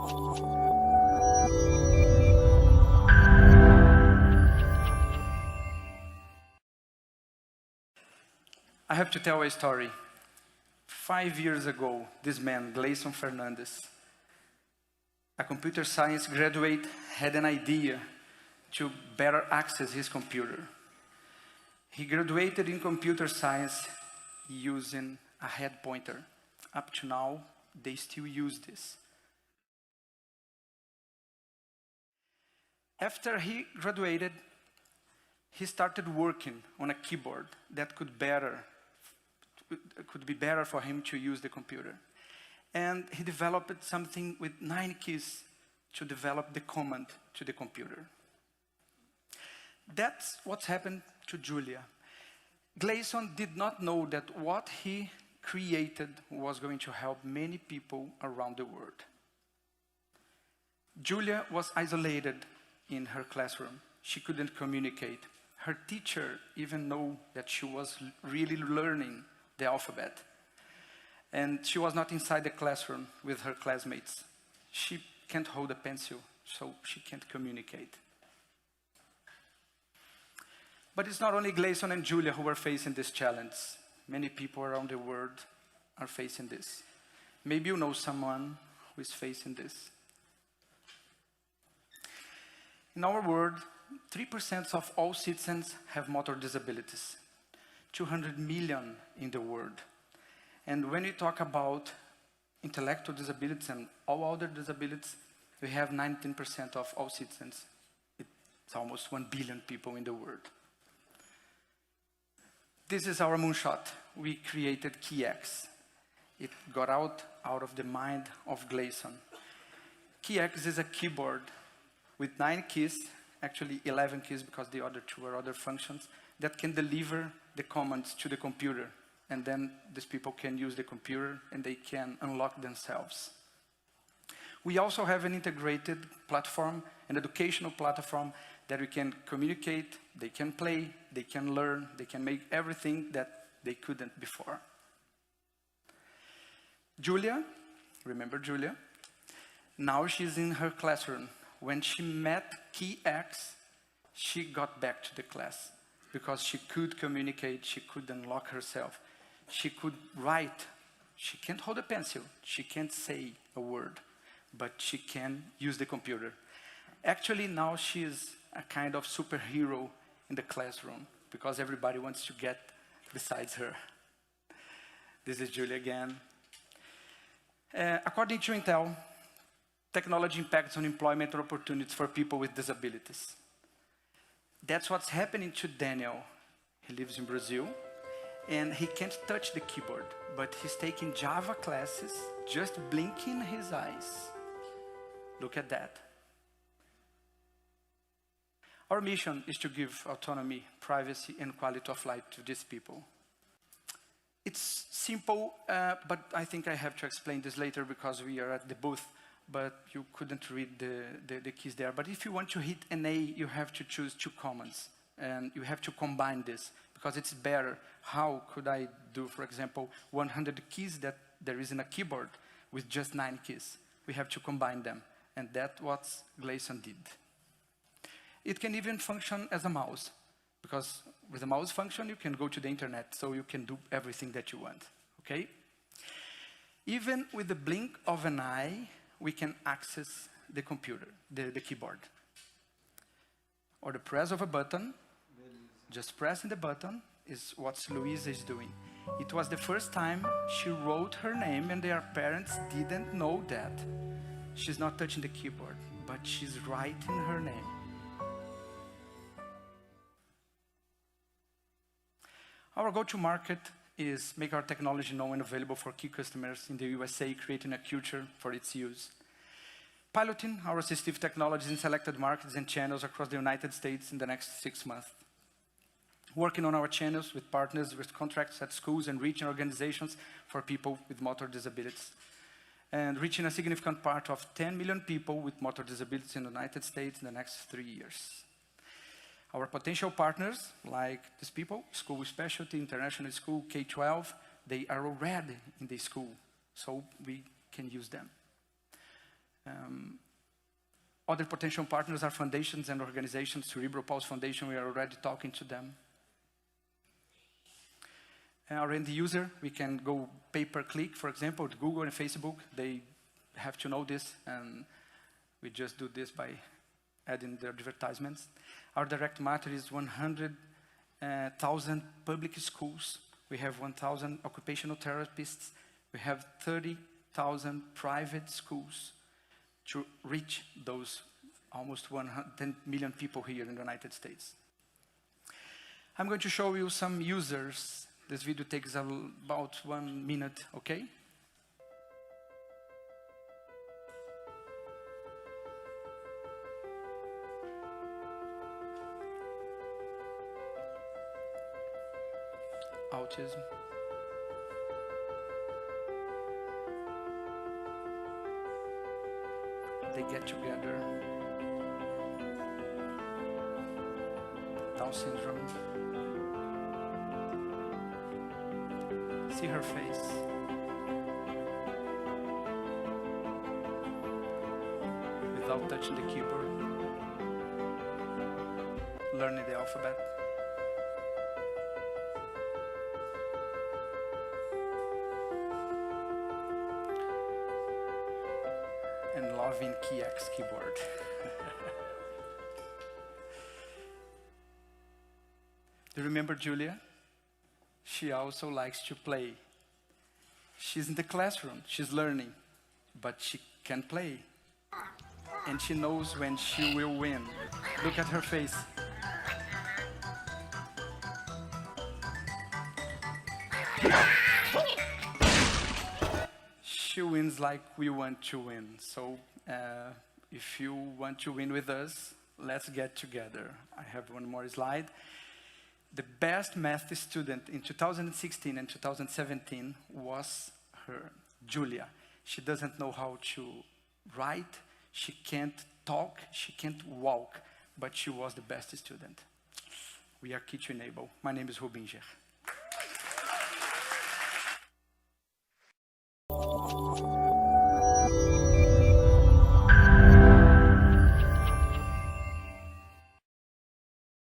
I have to tell a story. 5 years ago, this man, Gleison Fernandes, a computer science graduate, had an idea to better access his computer. He graduated in computer science using a head pointer. Up to now, they still use this. After he graduated, he started working on a keyboard that could be better for him to use the computer. And he developed something with 9 keys to develop the command to the computer. That's what happened to Julia. Gleison did not know that what he created was going to help many people around the world. Julia was isolated in her classroom. She couldn't communicate. Her teacher even knew that she was really learning the alphabet. And she was not inside the classroom with her classmates. She can't hold a pencil, so she can't communicate. But it's not only Gleison and Julia who are facing this challenge. Many people around the world are facing this. Maybe you know someone who is facing this. In our world, 3% of all citizens have motor disabilities. 200 million in the world. And when we talk about intellectual disabilities and all other disabilities, we have 19% of all citizens. It's almost 1 billion people in the world. This is our moonshot. We created KeyX. It got out of the mind of Gleison. KeyX is a keyboard with 9 keys, actually 11 keys because the other 2 are other functions, that can deliver the commands to the computer. And then these people can use the computer and they can unlock themselves. We also have an integrated platform, an educational platform that we can communicate, they can play, they can learn, they can make everything that they couldn't before. Julia, remember Julia? Now she's in her classroom. When she met KeyX, she got back to the class because she could communicate, she could unlock herself. She could write. She can't hold a pencil. She can't say a word, but she can use the computer. Actually, now she is a kind of superhero in the classroom because everybody wants to get besides her. This is Julia again. According to Intel, technology impacts on employment opportunities for people with disabilities. That's what's happening to Daniel. He lives in Brazil, and he can't touch the keyboard, but he's taking Java classes, just blinking his eyes. Look at that. Our mission is to give autonomy, privacy, and quality of life to these people. It's simple, but I think I have to explain this later because we are at the booth, but you couldn't read the keys there. But if you want to hit an A, you have to choose 2 commands, and you have to combine this because it's better. How could I do, for example, 100 keys that there is in a keyboard with just 9 keys? We have to combine them, and that's what Gleison did. It can even function as a mouse, because with a mouse function, you can go to the internet, so you can do everything that you want, okay? Even with the blink of an eye, we can access the computer, the keyboard. Or the press of a button, just pressing the button is what Luisa is doing. It was the first time she wrote her name and their parents didn't know that. She's not touching the keyboard, but she's writing her name. Our go-to-market is make our technology known and available for key customers in the USA, creating a culture for its use. Piloting our assistive technologies in selected markets and channels across the United States in the next 6 months. Working on our channels with partners with contracts at schools and reaching organizations for people with motor disabilities. And reaching a significant part of 10 million people with motor disabilities in the United States in the next 3 years. Our potential partners, like these people, School Specialty, International School, K-12, they are already in the school, so we can use them. Other potential partners are foundations and organizations. Cerebral Palsy Foundation, we are already talking to them. Our end user, we can go pay-per-click, for example, with Google and Facebook. They have to know this, and we just do this by adding the advertisements. Our direct market is 100,000 public schools. We have 1,000 occupational therapists. We have 30,000 private schools to reach those almost 110 million people here in the United States. I'm going to show you some users. This video takes about 1 minute, okay? Autism. They get together. Down syndrome. See her face. Without touching the keyboard. Learning the alphabet. And loving KeyX keyboard. Do you remember Julia? She also likes to play. She's in the classroom, she's learning, but she can play. And she knows when she will win. Look at her face. She wins like we want to win. So if you want to win with us, let's get together. I have one more slide. The best math student in 2016 and 2017 was her, Julia. She doesn't know how to write, she can't talk, she can't walk, but she was the best student. We are Key2Enable. My name is Rubinger.